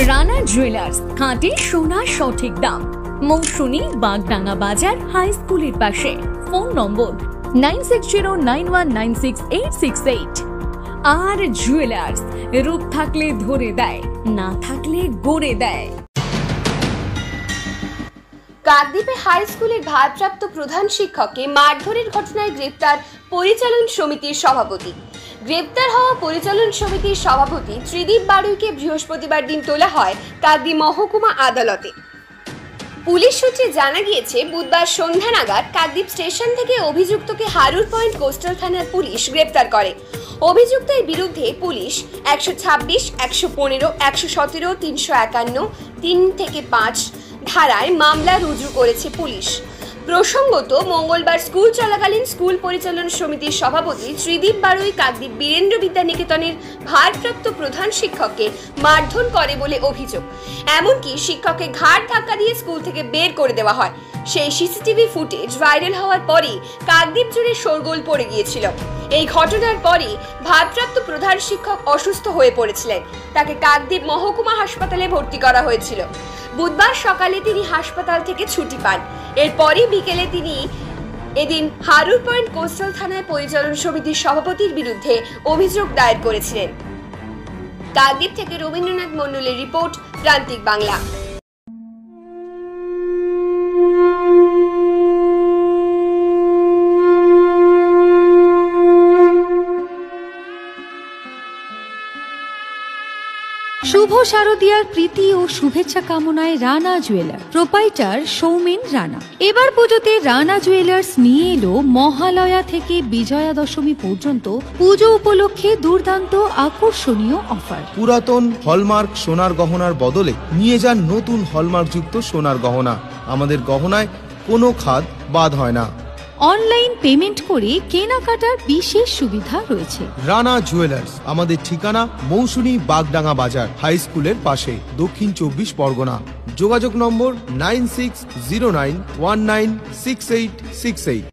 Rana jewellers, খাঁটি সোনা সঠিক দাম। মৌসুমী, বাগডাঙ্গা বাজার, হাই স্কুলের পাশে। ফোন নম্বর 9609196868। আর জুয়েলার্স, রূপ থাকলে ধরে দেয়, না থাকলে গড়ে দেয়। কাকদ্বীপে হাই স্কুলের ভারপ্রাপ্ত প্রধান শিক্ষককে মারধরের ঘটনায় গ্রেপ্তার পরিচালন সমিতির সভাপতি। গ্রেপ্তার হওয়া পরিচালন সমিতির সভাপতি ত্রিদীপ বাড়ুইকে বৃহস্পতিবার দিন তোলা হয় কাকদ্বীপ মহকুমা আদালতে। পুলিশ সূত্রে জানা গিয়েছে, বুধবার সন্ধ্যা নাগাদ কাকদ্বীপ স্টেশন থেকে অভিযুক্তকে হারুর পয়েন্ট কোস্টাল থানার পুলিশ গ্রেপ্তার করে। অভিযুক্তের বিরুদ্ধে পুলিশ 126, 115, 117, 351, 3 থেকে 5 ধারায় মামলা রুজু করেছে পুলিশ। প্রসঙ্গত, মঙ্গলবার স্কুল চলাকালীন স্কুল পরিচালন সমিতির সভাপতি ত্রিদীপ বাড়ুই কাকদ্বীপ বীরেন্দ্র বিদ্যা নিকেতনের ভারপ্রাপ্ত প্রধান শিক্ষককে মারধর করে বলে অভিযোগ। এমনকি শিক্ষককে ঘাড় ধাক্কা দিয়ে স্কুল থেকে বের করে দেওয়া হয়। সেই সিসিটিভি ফুটেজ ভাইরাল হওয়ার পরই কাকদ্বীপ জুড়ে শোরগোল পড়ে গিয়েছিল। এই ঘটনার পরই ভারপ্রাপ্ত প্রধান শিক্ষক অসুস্থ হয়ে পড়েছিলেন। তাকে কাকদ্বীপ মহকুমা হাসপাতালে ভর্তি করা হয়েছিল। বুধবার সকালে তিনি হাসপাতাল থেকে ছুটি পান। এরপরই বিকেলে তিনি এদিন হারুর পয়েন্ট কোস্টাল থানায় পরিচালন সমিতির সভাপতির বিরুদ্ধে অভিযোগ দায়ের করেছিলেন। কাকদ্বীপ থেকে রবীন্দ্রনাথ মণ্ডলের রিপোর্ট, প্রান্তিক বাংলা। শুভ শারদীয়ার প্রীতি ও শুভেচ্ছা কামনায় রানা জুয়েলার প্রোপাইটার সৌমেন রানা এবার পুজোতে রানা জুয়েলার্স নিয়ে এলো মহালয়া থেকে বিজয়া দশমী পর্যন্ত পুজো উপলক্ষে দুর্দান্ত আকর্ষণীয় অফার। পুরাতন হলমার্ক সোনার গহনার বদলে নিয়ে যান নতুন হলমার্কযুক্ত সোনার গহনা। আমাদের গহনায় কোনো খাদ বাদ হয় না। অনলাইন পেমেন্ট করে কেনাকাটার বিশেষ সুবিধা রয়েছে। রানা জুয়েলার্স, আমাদের ঠিকানা মৌসুমী, বাগডাঙ্গা বাজার, হাই স্কুলের পাশে, দক্ষিণ 24 পরগনা। যোগাযোগ নম্বর 9609196868।